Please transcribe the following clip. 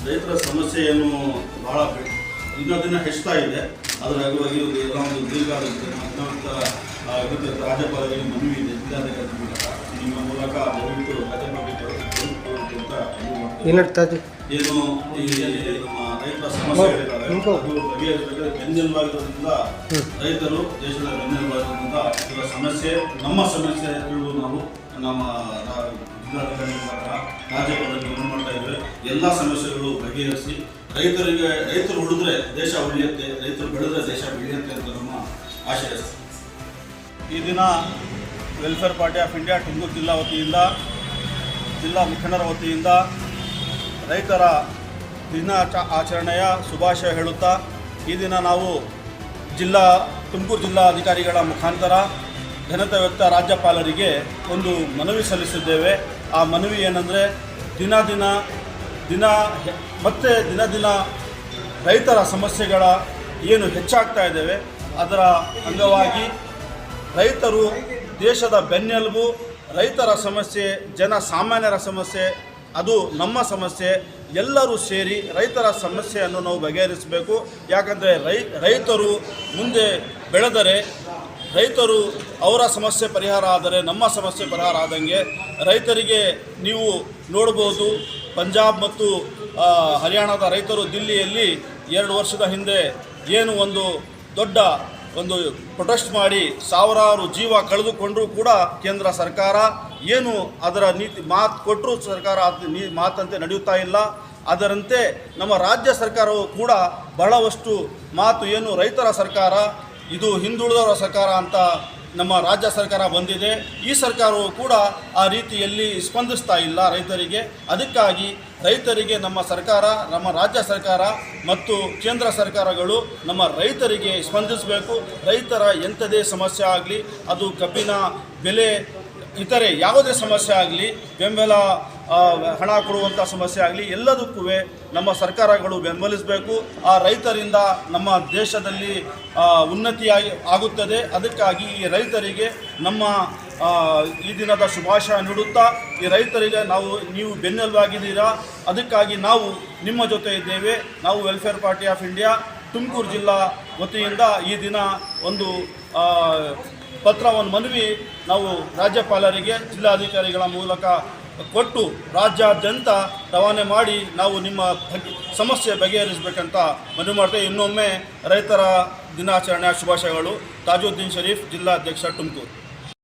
ರೈತರ ಸಮಸ್ಯೆಯನ್ನು ಬಹಳ ದಿನ ಹೆಚ್ಚುತ್ತಾ ಇದೆ. ಅದರ ಅಗವಾಗಿ ಎಲ್ಲ ಒಂದು ದೀರ್ಘ ರಾಜ್ಯಪಾಲರಿಗೆ ಮನವಿ ಇದೆ. ಜಿಲ್ಲಾಧಿಕಾರಿ ಮೂಲಕ ನಿಮ್ಮ ಮೂಲಕ ದಯವಿಟ್ಟು ಏನು ಈ ನಮ್ಮ ರೈತರ ಸಮಸ್ಯೆಗಳಿದ್ದಾವೆ ಅದು ಬಗೆಹರಿಸಬೇಕು. ಬೆನ್ನೆಲುಬಾಗಿರೋದ್ರಿಂದ ರೈತರು ದೇಶದ ಬೆನ್ನೆಲುಬಾಗಿರೋದ್ರಿಂದ ಇದರ ಸಮಸ್ಯೆ ನಮ್ಮ ಸಮಸ್ಯೆ ತಿಳಿದು ನಾವು ನಮ್ಮ ಜಿಲ್ಲಾಧಿಕಾರಿ ಮೂಲಕ ರಾಜ್ಯಪಾಲರಿಗೆ ಮನವಿ ಮಾಡ್ತಾ ಇದ್ದೇವೆ. ಎಲ್ಲ ಸಮಸ್ಯೆಗಳು ಬಗೆಹರಿಸಿ ರೈತರು ಉಳಿದ್ರೆ ದೇಶ ಉಳಿಯುತ್ತೆ, ರೈತರು ಬೆಳೆದ್ರೆ ದೇಶ ಬೆಳೆಯುತ್ತೆ ಅಂತ ನಮ್ಮ ಆಶಯ. ಈ ದಿನ welfare party of India Tumakuru ಜಿಲ್ಲಾ ವತಿಯಿಂದ ಜಿಲ್ಲಾ ಮುಖಂಡರ ವತಿಯಿಂದ ರೈತರ ಆಚರಣೆಯ ಶುಭಾಶಯ ಹೇಳುತ್ತಾ, ಈ ದಿನ ನಾವು ತುಮಕೂರು ಜಿಲ್ಲಾ ಅಧಿಕಾರಿಗಳ ಮುಖಾಂತರ ಘನತೆ ವ್ಯಕ್ತ ರಾಜ್ಯಪಾಲರಿಗೆ ಒಂದು ಮನವಿ ಸಲ್ಲಿಸಿದ್ದೇವೆ. ಆ ಮನವಿ ಏನಂದರೆ, ದಿನ ದಿನ ರೈತರ ಸಮಸ್ಯೆಗಳ ಏನು ಹೆಚ್ಚಾಗ್ತಾ ಇದ್ದೇವೆ, ಅದರ ಅಂಗವಾಗಿ ರೈತರು ದೇಶದ ಬೆನ್ನೆಲುಬು. ರೈತರ ಸಮಸ್ಯೆ ಜನಸಾಮಾನ್ಯರ ಸಮಸ್ಯೆ, ಅದು ನಮ್ಮ ಸಮಸ್ಯೆ. ಎಲ್ಲರೂ ಸೇರಿ ರೈತರ ಸಮಸ್ಯೆಯನ್ನು ನಾವು ಬಗೆಹರಿಸಬೇಕು. ಯಾಕಂದರೆ ರೈತರು ಮುಂದೆ ಬೆಳೆದರೆ, ರೈತರು ಅವರ ಸಮಸ್ಯೆ ಪರಿಹಾರ ಆದರೆ ನಮ್ಮ ಸಮಸ್ಯೆ ಪರಿಹಾರ ಆದಂಗೆ. ರೈತರಿಗೆ ನೀವು ನೋಡ್ಬೋದು, ಪಂಜಾಬ್ ಮತ್ತು ಹರಿಯಾಣದ ರೈತರು ದಿಲ್ಲಿಯಲ್ಲಿ 2 ವರ್ಷದ ಹಿಂದೆ ಏನು ಒಂದು ದೊಡ್ಡ ಪ್ರೊಟೆಸ್ಟ್ ಮಾಡಿ ಸಾವಿರಾರು ಜೀವ ಕಳೆದುಕೊಂಡರೂ ಕೂಡ ಕೇಂದ್ರ ಸರ್ಕಾರ ಏನು ಅದರ ಮಾತು ಕೊಟ್ಟರೂ ಸರ್ಕಾರ ಮಾತಂತೆ ನಡೆಯುತ್ತಾ ಇಲ್ಲ. ಅದರಂತೆ ನಮ್ಮ ರಾಜ್ಯ ಸರ್ಕಾರವು ಕೂಡ ಬಹಳಷ್ಟು ಮಾತು ಏನು ರೈತರ ಸರ್ಕಾರ, ಇದು ಹಿಂದುಳಿದವರ ಸರ್ಕಾರ ಅಂತ ನಮ್ಮ ರಾಜ್ಯ ಸರ್ಕಾರ ಬಂದಿದೆ. ಈ ಸರ್ಕಾರವು ಕೂಡ ಆ ರೀತಿಯಲ್ಲಿ ಸ್ಪಂದಿಸ್ತಾ ಇಲ್ಲ ರೈತರಿಗೆ. ಅದಕ್ಕಾಗಿ ರೈತರಿಗೆ ನಮ್ಮ ರಾಜ್ಯ ಸರ್ಕಾರ ಮತ್ತು ಕೇಂದ್ರ ಸರ್ಕಾರಗಳು ನಮ್ಮ ರೈತರಿಗೆ ಸ್ಪಂದಿಸಬೇಕು. ರೈತರ ಎಂಥದೇ ಸಮಸ್ಯೆ ಆಗಲಿ, ಅದು ಕಬ್ಬಿನ ಬೆಲೆ, ಇತರೆ ಯಾವುದೇ ಸಮಸ್ಯೆ ಆಗಲಿ, ಬೆಂಬಲ ಹಣ ಕೊಡುವಂಥ ಸಮಸ್ಯೆ ಆಗಲಿ, ಎಲ್ಲದಕ್ಕೂ ನಮ್ಮ ಸರ್ಕಾರಗಳು ಬೆಂಬಲಿಸಬೇಕು. ಆ ರೈತರಿಂದ ನಮ್ಮ ದೇಶದಲ್ಲಿ ಉನ್ನತಿಯಾಗಿ ಆಗುತ್ತದೆ. ಅದಕ್ಕಾಗಿ ಈ ರೈತರಿಗೆ ನಮ್ಮ ಈ ದಿನದ ಶುಭಾಶಯ ನೀಡುತ್ತಾ, ಈ ರೈತರಿಗೆ ನೀವು ಬೆನ್ನೆಲುಬಾಗಿದ್ದೀರಾ, ಅದಕ್ಕಾಗಿ ನಾವು ನಿಮ್ಮ ಜೊತೆ ಇದ್ದೇವೆ. ನಾವು welfare party of India Tumakuru ಜಿಲ್ಲಾ ವತಿಯಿಂದ ಈ ದಿನ ಒಂದು ಮನವಿ ನಾವು ರಾಜ್ಯಪಾಲರಿಗೆ ಜಿಲ್ಲಾಧಿಕಾರಿಗಳ ಮೂಲಕ ಕೊಟ್ಟು ರಾಜ್ಯಾದ್ಯಂತ ರವಾನೆ ಮಾಡಿ ನಾವು ನಿಮ್ಮ ಸಮಸ್ಯೆ ಬಗೆಹರಿಸಬೇಕಂತ ಮನವಿ ಮಾಡ್ತೇವೆ. ಇನ್ನೊಮ್ಮೆ ರೈತರ ದಿನಾಚರಣೆಯ ಶುಭಾಶಯಗಳು. ತಾಜುದ್ದೀನ್ ಶರೀಫ್, ಜಿಲ್ಲಾಧ್ಯಕ್ಷ, ತುಮಕೂರು.